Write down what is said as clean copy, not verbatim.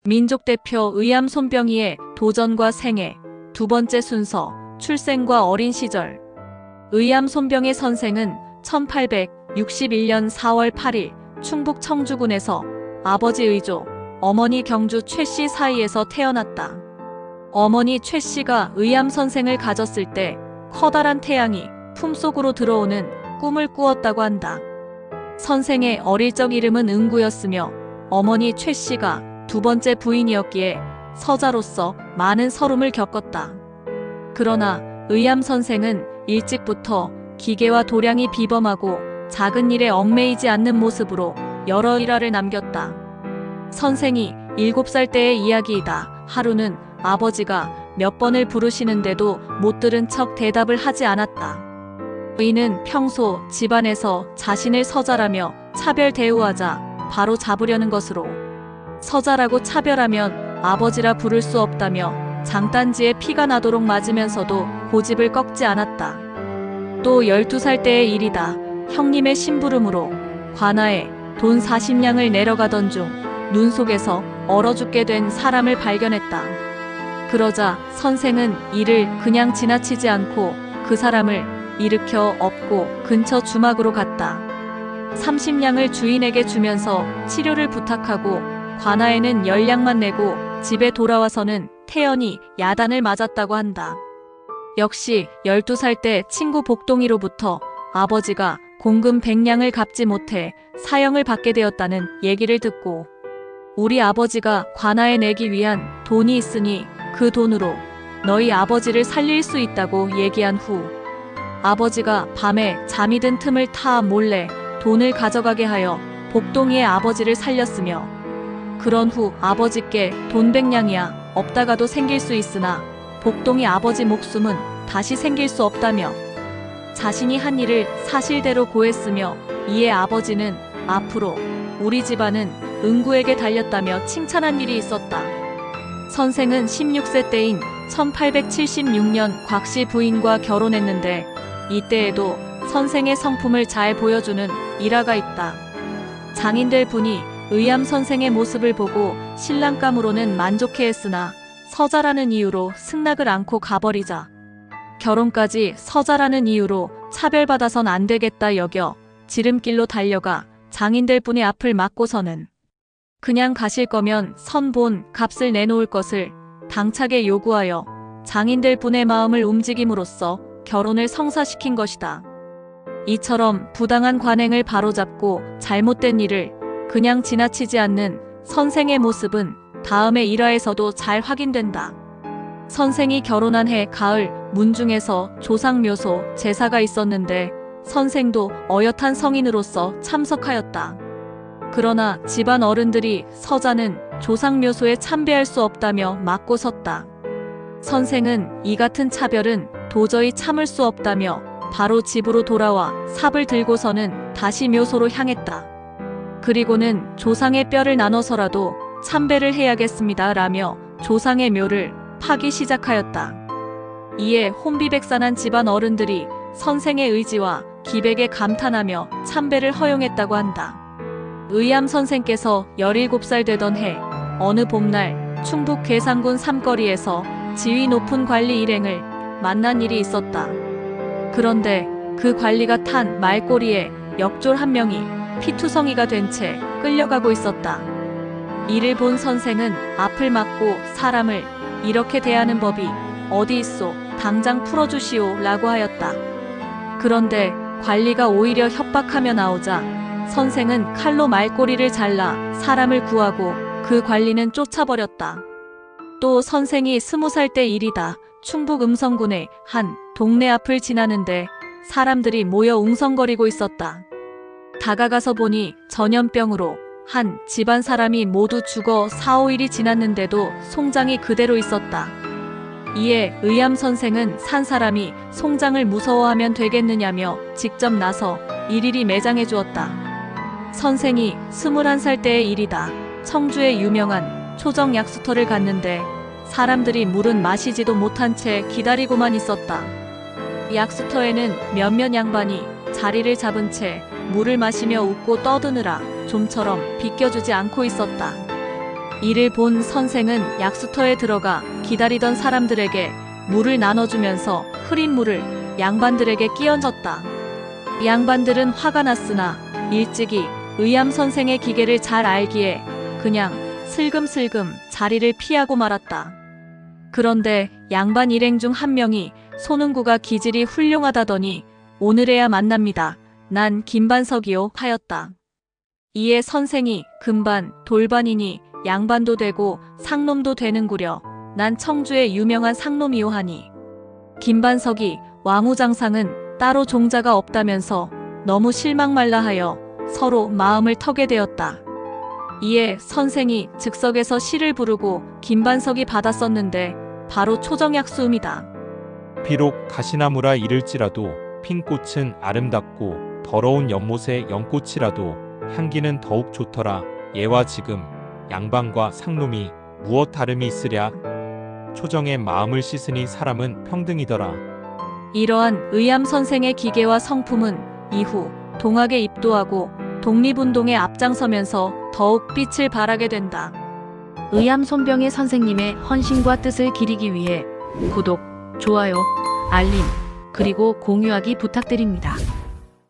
민족대표 의암 손병희의 도전과 생애, 두 번째 순서, 출생과 어린 시절. 의암 손병희 선생은 1861년 4월 8일 충북 청주군에서 아버지 의조, 어머니 경주 최씨 사이에서 태어났다. 어머니 최씨가 의암 선생을 가졌을 때 커다란 태양이 품속으로 들어오는 꿈을 꾸었다고 한다. 선생의 어릴 적 이름은 응구였으며 어머니 최씨가 두 번째 부인이었기에 서자로서 많은 서름을 겪었다. 그러나 의암 선생은 일찍부터 기계와 도량이 비범하고 작은 일에 얽매이지 않는 모습으로 여러 일화를 남겼다. 선생이 7살 때의 이야기이다. 하루는 아버지가 몇 번을 부르시는데도 못 들은 척 대답을 하지 않았다. 이는 평소 집안에서 자신을 서자라며 차별 대우하자 바로 잡으려는 것으로, 서자라고 차별하면 아버지라 부를 수 없다며 장단지에 피가 나도록 맞으면서도 고집을 꺾지 않았다. 또 12살 때의 일이다. 형님의 심부름으로 관아에 돈 40냥을 내려가던 중 눈 속에서 얼어 죽게 된 사람을 발견했다. 그러자 선생은 이를 그냥 지나치지 않고 그 사람을 일으켜 업고 근처 주막으로 갔다. 30냥을 주인에게 주면서 치료를 부탁하고 관아에는 10냥만 내고 집에 돌아와서는 태연히 야단을 맞았다고 한다. 역시 12살 때 친구 복동이로부터 아버지가 공금 100냥을 갚지 못해 사형을 받게 되었다는 얘기를 듣고 우리 아버지가 관아에 내기 위한 돈이 있으니 그 돈으로 너희 아버지를 살릴 수 있다고 얘기한 후 아버지가 밤에 잠이 든 틈을 타 몰래 돈을 가져가게 하여 복동이의 아버지를 살렸으며 그런 후 아버지께 돈 100냥이야 없다가도 생길 수 있으나 복동이 아버지 목숨은 다시 생길 수 없다며 자신이 한 일을 사실대로 고했으며 이에 아버지는 앞으로 우리 집안은 응구에게 달렸다며 칭찬한 일이 있었다. 선생은 16세 때인 1876년 곽씨 부인과 결혼했는데 이때에도 선생의 성품을 잘 보여주는 일화가 있다. 장인들 분이 의암 선생의 모습을 보고 신랑감으로는 만족해했으나 서자라는 이유로 승낙을 않고 가버리자 결혼까지 서자라는 이유로 차별받아선 안 되겠다 여겨 지름길로 달려가 장인들 분의 앞을 막고서는 그냥 가실 거면 선본 값을 내놓을 것을 당차게 요구하여 장인들 분의 마음을 움직임으로써 결혼을 성사시킨 것이다. 이처럼 부당한 관행을 바로잡고 잘못된 일을 그냥 지나치지 않는 선생의 모습은 다음의 일화에서도 잘 확인된다. 선생이 결혼한 해 가을 문중에서 조상묘소 제사가 있었는데 선생도 어엿한 성인으로서 참석하였다. 그러나 집안 어른들이 서자는 조상묘소에 참배할 수 없다며 막고 섰다. 선생은 이 같은 차별은 도저히 참을 수 없다며 바로 집으로 돌아와 삽을 들고서는 다시 묘소로 향했다. 그리고는 조상의 뼈를 나눠서라도 참배를 해야겠습니다 라며 조상의 묘를 파기 시작하였다. 이에 혼비백산한 집안 어른들이 선생의 의지와 기백에 감탄하며 참배를 허용했다고 한다. 의암 선생께서 17살 되던 해 어느 봄날 충북 괴산군 삼거리에서 지위 높은 관리 일행을 만난 일이 있었다. 그런데 그 관리가 탄 말꼬리에 역졸 한 명이 피투성이가 된 채 끌려가고 있었다. 이를 본 선생은 앞을 막고 사람을 이렇게 대하는 법이 어디 있소 당장 풀어주시오 라고 하였다. 그런데 관리가 오히려 협박하며 나오자 선생은 칼로 말꼬리를 잘라 사람을 구하고 그 관리는 쫓아버렸다. 또 선생이 20살 때 일이다. 충북 음성군의 한 동네 앞을 지나는데 사람들이 모여 웅성거리고 있었다. 다가가서 보니 전염병으로 한 집안 사람이 모두 죽어 4~5일이 지났는데도 송장이 그대로 있었다. 이에 의암 선생은 산 사람이 송장을 무서워하면 되겠느냐며 직접 나서 일일이 매장해 주었다. 선생이 21살 때의 일이다. 청주의 유명한 초정 약수터를 갔는데 사람들이 물은 마시지도 못한 채 기다리고만 있었다. 약수터에는 몇몇 양반이 자리를 잡은 채 물을 마시며 웃고 떠드느라 좀처럼 비껴주지 않고 있었다. 이를 본 선생은 약수터에 들어가 기다리던 사람들에게 물을 나눠주면서 흐린 물을 양반들에게 끼얹었다. 양반들은 화가 났으나 일찍이 의암 선생의 기계를 잘 알기에 그냥 슬금슬금 자리를 피하고 말았다. 그런데 양반 일행 중 한 명이 손흥구가 기질이 훌륭하다더니 오늘에야 만납니다. 난 김반석이요 하였다. 이에 선생이 금반, 돌반이니 양반도 되고 상놈도 되는구려. 난 청주의 유명한 상놈이요 하니 김반석이 왕우장상은 따로 종자가 없다면서 너무 실망말라 하여 서로 마음을 터게 되었다. 이에 선생이 즉석에서 시를 부르고 김반석이 받았었는데 바로 초정약수음이다. 비록 가시나무라 이를지라도 핀 꽃은 아름답고 더러운 연못의 연꽃이라도 향기는 더욱 좋더라. 예와 지금 양반과 상놈이 무엇 다름이 있으랴. 초정의 마음을 씻으니 사람은 평등이더라. 이러한 의암 선생의 기계와 성품은 이후 동학에 입도하고 독립운동에 앞장서면서 더욱 빛을 발하게 된다. 의암 손병희 선생님의 헌신과 뜻을 기리기 위해 구독, 좋아요, 알림, 그리고 공유하기 부탁드립니다.